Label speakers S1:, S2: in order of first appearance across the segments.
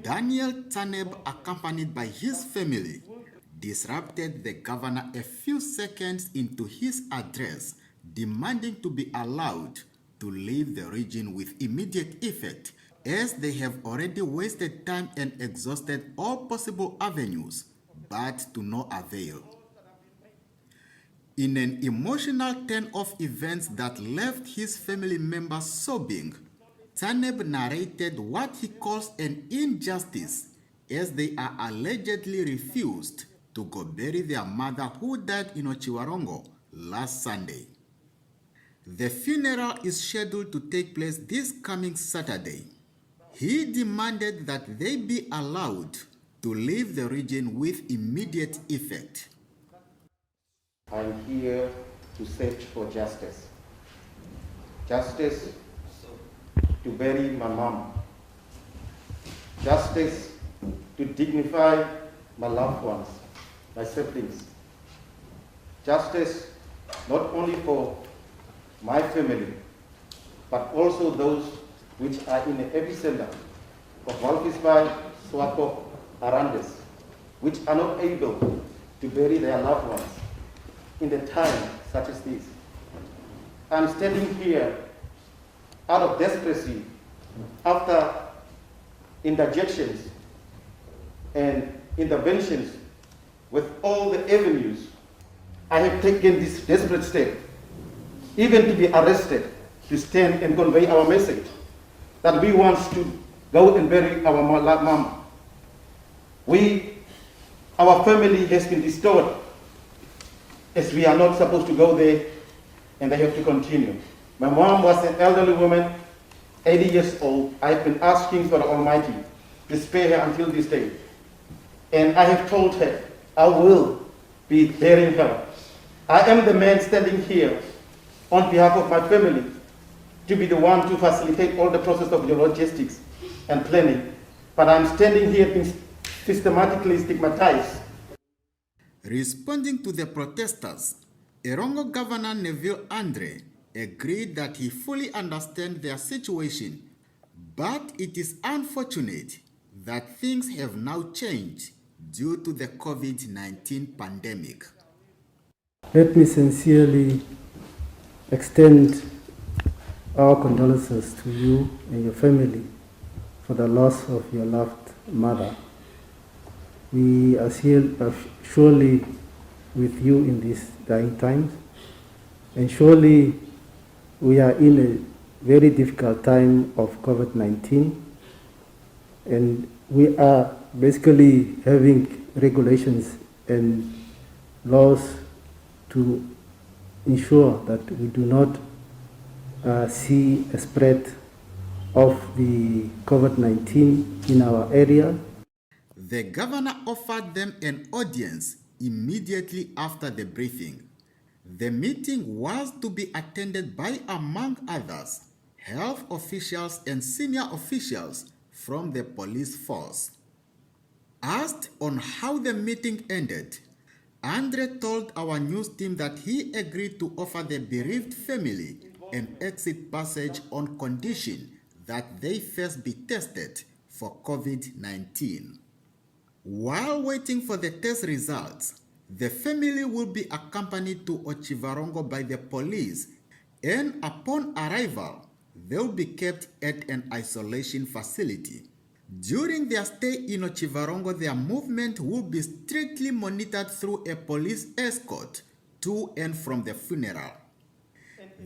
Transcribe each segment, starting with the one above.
S1: Daniel Taneb, accompanied by his family, disrupted the governor a few seconds into his address, demanding to be allowed to leave the region with immediate effect, as they have already wasted time and exhausted all possible avenues, but to no avail. In an emotional turn of events that left his family members sobbing, Taneb narrated what he calls an injustice, as they are allegedly refused to go bury their mother who died in Otjiwarongo last Sunday. The funeral is scheduled to take place this coming Saturday. He demanded that they be allowed to leave the region with immediate effect.
S2: I'm here to search for justice. Justice to bury my mom. Justice to dignify my loved ones, my siblings. Justice not only for my family, but also those which are in the epicenter of Walvisvai, Swakop, Arandes, which are not able to bury their loved ones in the time such as this. I'm standing here out of desperation after interjections and interventions with all the avenues. I have taken this desperate step, even to be arrested, to stand and convey our message that we want to go and bury our mom. Our family has been restored, as we are not supposed to go there, and they have to continue. My mom was an elderly woman, 80 years old. I've been asking for the Almighty to spare her until this day. And I have told her, I will be burying her. I am the man standing here on behalf of my family to be the one to facilitate all the process of the logistics and planning. But I'm standing here being systematically stigmatized.
S1: Responding to the protesters, Erongo Governor Neville Andre agreed that he fully understands their situation, but it is unfortunate that things have now changed due to the COVID-19 pandemic.
S3: Let me sincerely extend our condolences to you and your family for the loss of your loved mother. We are surely with you in these dying times, and surely we are in a very difficult time of COVID-19, and we are basically having regulations and laws to ensure that we do not see a spread of the COVID-19 in our area.
S1: The governor offered them an audience immediately after the briefing. The meeting was to be attended by, among others, health officials and senior officials from the police force. Asked on how the meeting ended, Andre told our news team that he agreed to offer the bereaved family an exit passage on condition that they first be tested for COVID-19. While waiting for the test results, the family will be accompanied to Otjiwarongo by the police, and upon arrival, they will be kept at an isolation facility. During their stay in Otjiwarongo, their movement will be strictly monitored through a police escort to and from the funeral.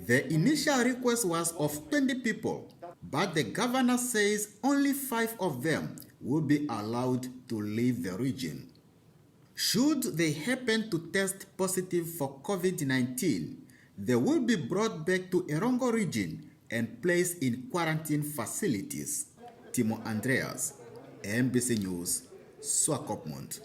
S1: The initial request was of 20 people, but the governor says only 5 of them will be allowed to leave the region. Should they happen to test positive for COVID-19, they will be brought back to Erongo region and placed in quarantine facilities. Timo Andreas, MBC News, Swakopmund.